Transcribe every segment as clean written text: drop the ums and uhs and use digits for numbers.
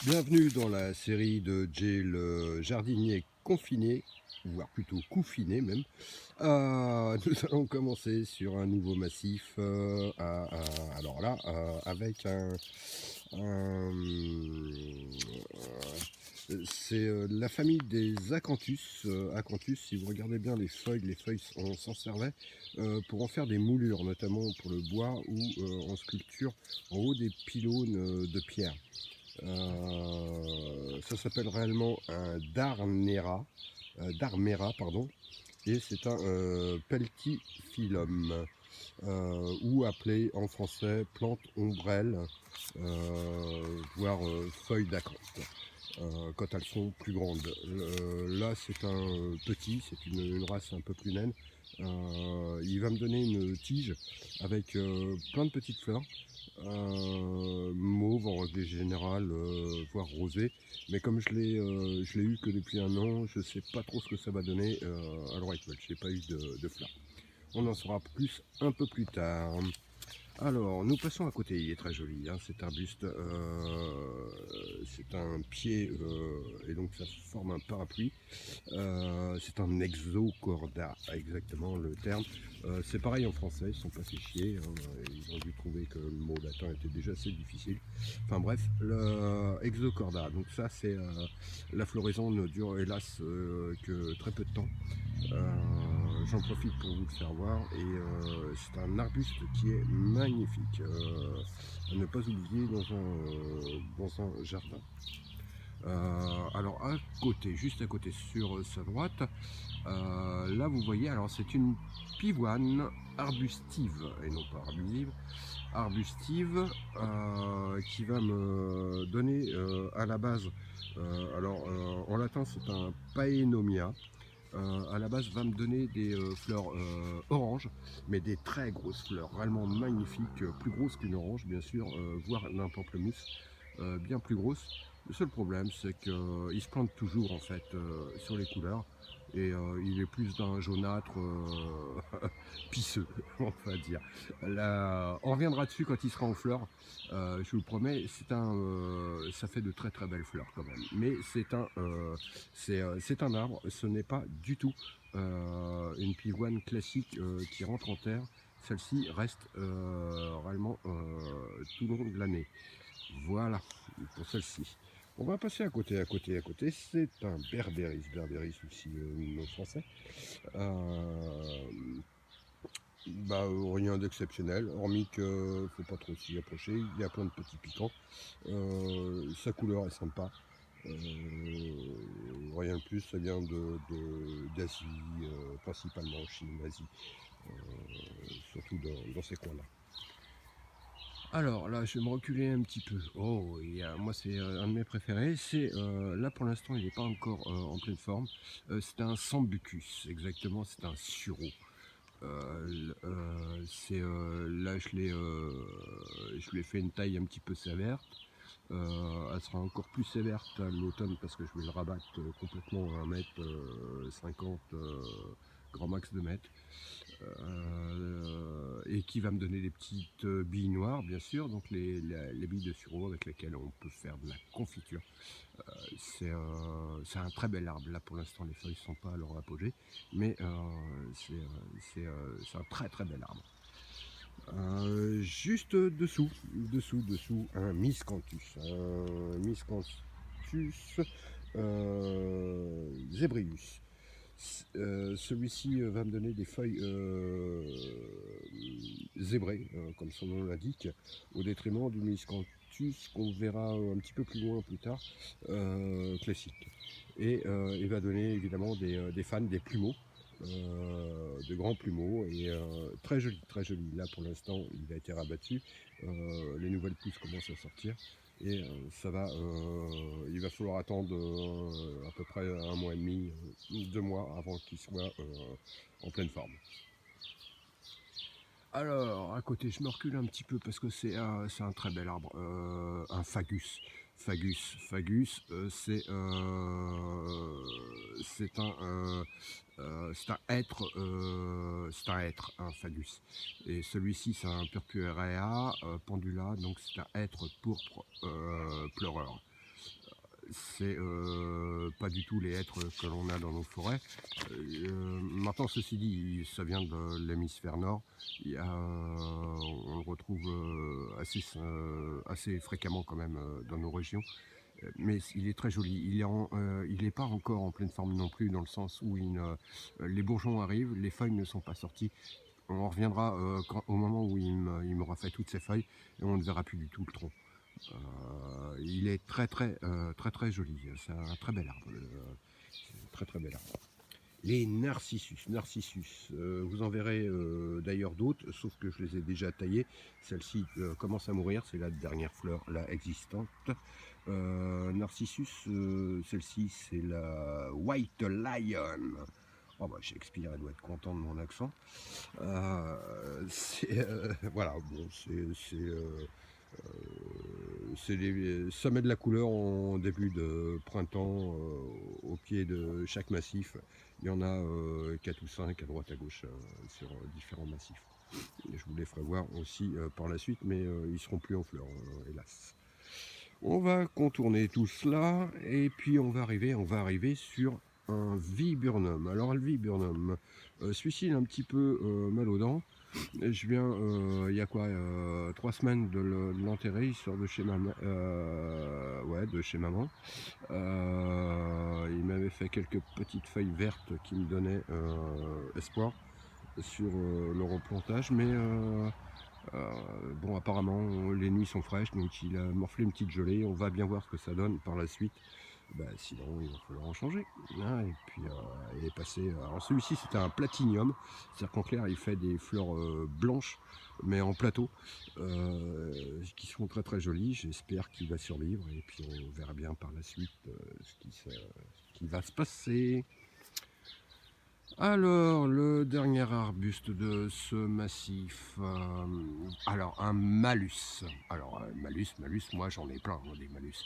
Bienvenue dans la série de Jay le jardinier confiné, voire plutôt coufiné même. Nous allons commencer sur un nouveau massif, alors là, avec un, c'est la famille des acanthus. Acanthus, si vous regardez bien les feuilles, on s'en servait pour en faire des moulures, notamment pour le bois ou en sculpture en haut des pylônes de pierre. Ça s'appelle réellement un Darmera, pardon, et c'est un peltiphyllum, ou appelé en français plante ombrelle, voire feuille d'acanthe, quand elles sont plus grandes. Là, c'est un petit, c'est une race un peu plus naine. Il va me donner une tige avec plein de petites fleurs, mauve en règle générale, voire rosé. Mais comme je l'ai eu que depuis un an, je ne sais pas trop ce que ça va donner à l'heure actuelle. Je n'ai pas eu de fleurs. On en saura plus un peu plus tard. Alors, nous passons à côté, il est très joli, hein, cet arbuste, c'est un pied, et donc ça forme un parapluie. C'est un exocorda, exactement le terme. C'est pareil en français, ils sont pas fait chier, hein, ils ont dû trouver que le mot latin était déjà assez difficile. Enfin bref, le exocorda, donc ça c'est la floraison ne dure hélas que très peu de temps. J'en profite pour vous le faire voir, et c'est un arbuste qui est magnifique, à ne pas oublier dans un jardin. Alors à côté, juste à côté sur sa droite, là vous voyez, alors c'est une pivoine arbustive et non pas arbusive, arbustive, qui va me donner à la base, en latin c'est un paenomia. À la base va me donner des fleurs oranges, mais des très grosses fleurs, réellement magnifiques, plus grosses qu'une orange bien sûr, voire d'un pamplemousse, bien plus grosse. Le seul problème c'est qu'il se plante toujours en fait sur les couleurs, et il est plus d'un jaunâtre pisseux, on va dire. Là, on reviendra dessus quand il sera en fleurs, je vous le promets. Ça fait de très très belles fleurs quand même, mais c'est un arbre, ce n'est pas du tout une pivoine classique qui rentre en terre. Celle-ci reste réellement tout le long de l'année. Voilà pour celle-ci. On va passer à côté, c'est un berbéris aussi, nom français. Rien d'exceptionnel, hormis que faut pas trop s'y approcher, il y a plein de petits piquants. Sa couleur est sympa. Rien de plus, ça vient d'Asie, principalement Chine, Asie, surtout dans ces coins-là. Alors là, je vais me reculer un petit peu. Oh, moi c'est un de mes préférés. Là pour l'instant, il n'est pas encore en pleine forme. C'est un Sambucus, exactement, c'est un sureau. Là, je lui ai fait une taille un petit peu sévère. Elle sera encore plus sévère à l'automne parce que je vais le rabattre complètement à 1,50 m, grand max de mètres, et qui va me donner des petites billes noires bien sûr, donc les billes de sureau avec lesquelles on peut faire de la confiture. C'est un très bel arbre. Là pour l'instant les feuilles ne sont pas à leur apogée, mais c'est un très très bel arbre. Juste dessous, un miscanthus. Un miscanthus zebreus. Celui-ci va me donner des feuilles zébrées, comme son nom l'indique, au détriment du miscanthus qu'on verra un petit peu plus loin plus tard, classique. Et il va donner évidemment des fans, des plumeaux, de grands plumeaux, et très joli, très joli. Là pour l'instant il a été rabattu, les nouvelles pousses commencent à sortir, et il va falloir attendre à peu près un mois et demi, 2 mois avant qu'il soit en pleine forme. Alors, à côté, je me recule un petit peu parce que c'est un très bel arbre, un fagus. Fagus, c'est un hêtre, un fagus. Et celui-ci, c'est un Purpurea pendula, donc c'est un hêtre pourpre pleureur. c'est pas du tout les hêtres que l'on a dans nos forêts. Maintenant, ceci dit, ça vient de l'hémisphère nord. On le retrouve assez fréquemment quand même dans nos régions. Mais il est très joli. Il est pas encore en pleine forme non plus, dans le sens où les bourgeons arrivent, les feuilles ne sont pas sorties. On reviendra au moment où il m'aura fait toutes ces feuilles et on ne verra plus du tout le tronc. Il est très joli. C'est un très bel arbre. Très bel arbre. Les narcissus, vous en verrez d'ailleurs d'autres, sauf que je les ai déjà taillés. Celle-ci commence à mourir, c'est la dernière fleur là existante. Narcissus, celle-ci c'est la White Lion. Oh bah Shakespeare, elle doit être content de mon accent. Voilà, bon, ça met de la couleur en début de printemps au pied de chaque massif. Il y en a 4 ou 5 à droite à gauche sur différents massifs. Et je vous les ferai voir aussi par la suite, mais ils ne seront plus en fleurs, hélas. On va contourner tout cela et puis on va arriver sur un viburnum. Alors le viburnum, celui-ci il est un petit peu mal aux dents. Je viens, il y a quoi, 3 semaines de l'enterrer, il sort de chez maman. Ouais, de chez maman. Il m'avait fait quelques petites feuilles vertes qui me donnaient espoir sur le replantage, mais bon, apparemment les nuits sont fraîches, donc il a morflé une petite gelée. On va bien voir ce que ça donne par la suite. Sinon il va falloir en changer. Hein, et puis il est passé. Alors celui-ci c'était un platinium, c'est-à-dire qu'en clair il fait des fleurs blanches, mais en plateau, qui sont très jolies. J'espère qu'il va survivre et puis on verra bien par la suite ce qui va se passer. Alors, le dernier arbuste de ce massif, alors un malus. Alors, malus, moi j'en ai plein, des malus.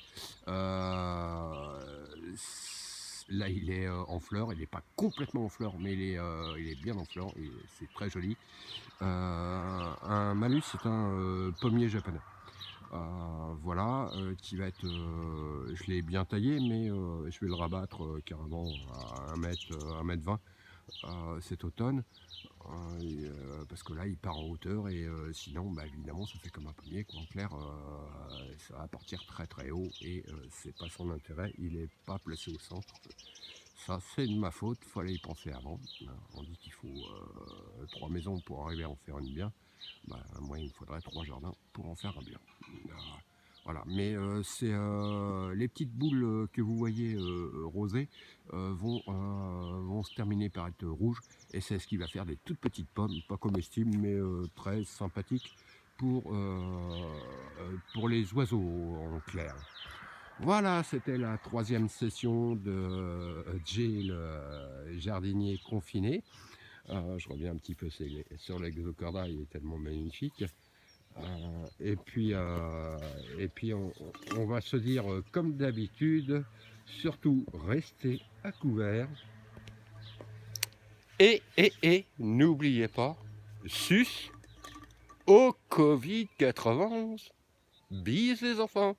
Là, il est en fleurs, il n'est pas complètement en fleurs, mais il est bien en fleurs et c'est très joli. Un malus, c'est un pommier japonais. Voilà, qui va être, je l'ai bien taillé, mais je vais le rabattre carrément à 1 mètre 20 cet automne, parce que là il part en hauteur et sinon évidemment ça fait comme un pommier quoi. En clair ça va partir très haut et c'est pas son intérêt, il est pas placé au centre. Ça c'est de ma faute, il fallait y penser avant. On dit qu'il faut 3 maisons pour arriver à en faire une bien. Moi il me faudrait 3 jardins pour en faire un bien. Voilà, mais c'est les petites boules que vous voyez rosées vont se terminer par être rouges et c'est ce qui va faire des toutes petites pommes, pas comestibles mais très sympathiques pour les oiseaux en clair. Voilà, c'était la 3e session de Jay le jardinier confiné. Je reviens un petit peu sur l'Exocorda, il est tellement magnifique. Et puis on va se dire comme d'habitude, surtout restez à couvert. Et n'oubliez pas, sus au Covid-91. Bis les enfants.